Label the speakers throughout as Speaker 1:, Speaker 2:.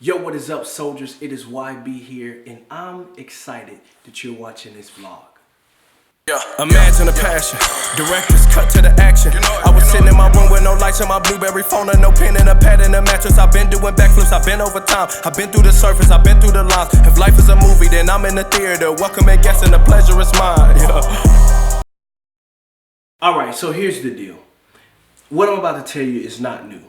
Speaker 1: Yo, what is up, soldiers? It is YB here, and I'm excited that you're watching this vlog.
Speaker 2: Imagine the passion, directors cut to the action. I was sitting in my room with no lights on my Blueberry phone and no pen and a pad and a mattress. I've been doing backflips, I've been over time, I've been through the surface, I've been through the lines. If life is a movie, then I'm in the theater. Welcome and guests, and the pleasure is mine.
Speaker 1: Alright, so here's the deal. What I'm about to tell you is not new.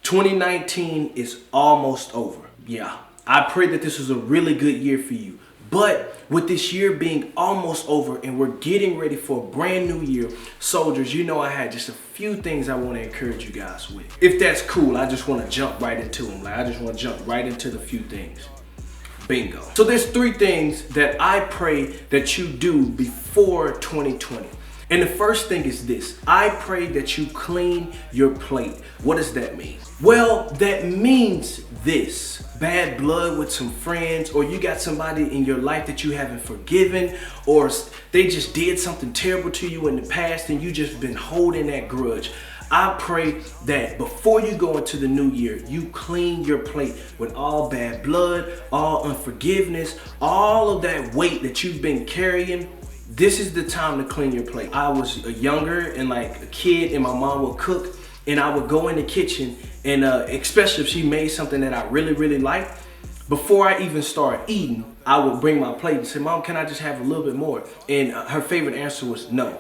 Speaker 1: 2019 is almost over. Yeah, I pray that this was a really good year for you. But with this year being almost over and we're getting ready for a brand new year, soldiers, you know I had just a few things I want to encourage you guys with. If that's cool, I just want to jump right into them. I just want to jump right into the few things. Bingo. So there's 3 things that I pray that you do before 2020. And the first thing is this. I pray that you clean your plate. What does that mean? Well, that means this. Bad blood with some friends, or you got somebody in your life that you haven't forgiven, or they just did something terrible to you in the past and you just been holding that grudge. I pray that before you go into the new year, you clean your plate with all bad blood, all unforgiveness, all of that weight that you've been carrying. This is the time to clean your plate. I was younger and like a kid, and my mom would cook, and I would go in the kitchen, and especially if she made something that I really liked, before I even started eating, I would bring my plate and say, "Mom, can I just have a little bit more?" And her favorite answer was no.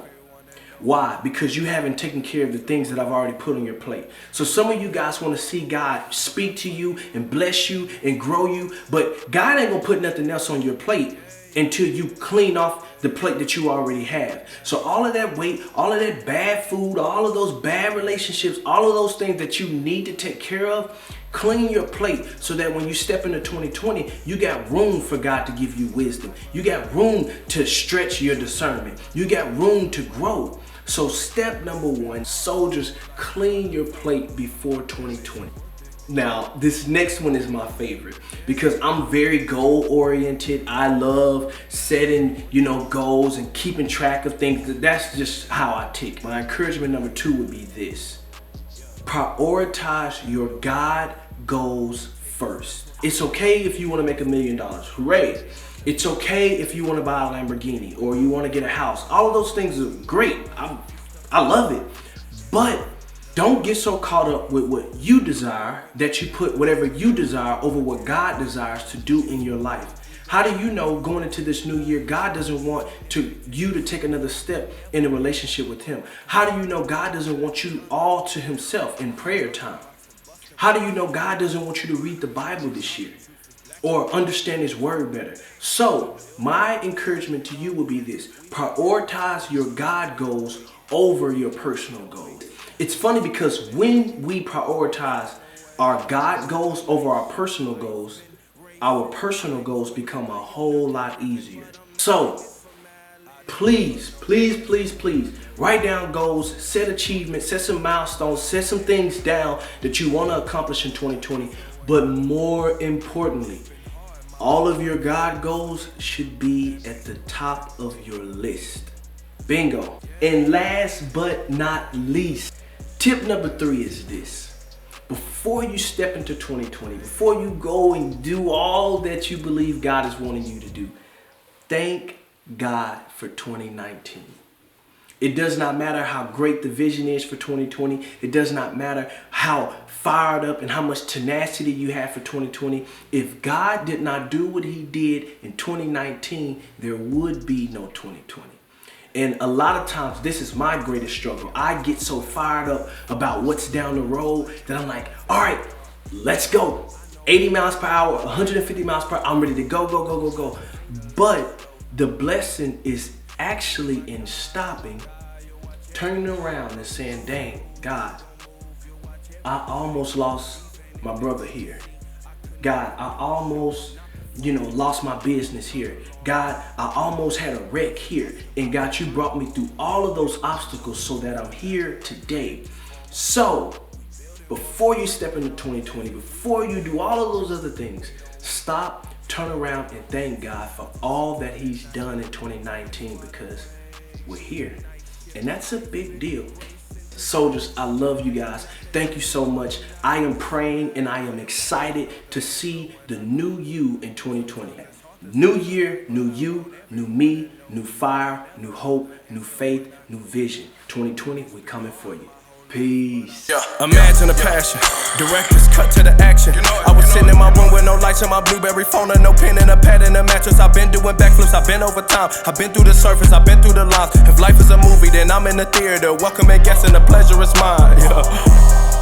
Speaker 1: Why? Because you haven't taken care of the things that I've already put on your plate. So some of you guys want to see God speak to you and bless you and grow you, but God ain't gonna put nothing else on your plate until you clean off the plate that you already have. So all of that weight, all of that bad food, all of those bad relationships, all of those things that you need to take care of, clean your plate so that when you step into 2020, you got room for God to give you wisdom. You got room to stretch your discernment. You got room to grow. So step number 1, soldiers, clean your plate before 2020. Now, this next one is my favorite because I'm very goal oriented. I love setting, goals and keeping track of things. That's just how I tick. My encouragement number 2 would be this. Prioritize your God goals first. It's okay if you want to make $1 million. Hooray. It's okay if you want to buy a Lamborghini or you want to get a house. All of those things are great. I love it. But don't get so caught up with what you desire that you put whatever you desire over what God desires to do in your life. How do you know going into this new year, God doesn't want you to take another step in a relationship with Him? How do you know God doesn't want you all to Himself in prayer time? How do you know God doesn't want you to read the Bible this year or understand His Word better? So my encouragement to you will be this. Prioritize your God goals over your personal goals. It's funny because when we prioritize our God goals over our personal goals become a whole lot easier. So please write down goals, set achievements, set some milestones, set some things down that you want to accomplish in 2020. But more importantly, all of your God goals should be at the top of your list. Bingo. And last but not least, tip number 3 is this. Before you step into 2020, before you go and do all that you believe God is wanting you to do, thank God for 2019. It does not matter how great the vision is for 2020. It does not matter how fired up and how much tenacity you have for 2020. If God did not do what He did in 2019, there would be no 2020. And a lot of times, this is my greatest struggle. I get so fired up about what's down the road that I'm like, all right, let's go. 80 miles per hour, 150 miles per hour, I'm ready to go. But the blessing is actually in stopping, turning around and saying, dang, God, I almost lost my brother here. God, I almost lost my business here. God, I almost had a wreck here. And God, you brought me through all of those obstacles so that I'm here today. So before you step into 2020, before you do all of those other things, stop, turn around, and thank God for all that He's done in 2019 because we're here. And that's a big deal. Soldiers, I love you guys. Thank you so much. I am praying and I am excited to see the new you in 2020. New year, new you, new me, new fire, new hope, new faith, new vision. 2020, we coming for you. Peace.
Speaker 2: Imagine the passion. Directors cut to the action. I was sitting in my room with no lights on my Blueberry phone and no pen and a pad and a mattress. I've been doing backflips, I've been over time. I've been through the surface, I've been through the lines. If life is a movie, then I'm in the theater. Welcome and guests and the pleasure is mine.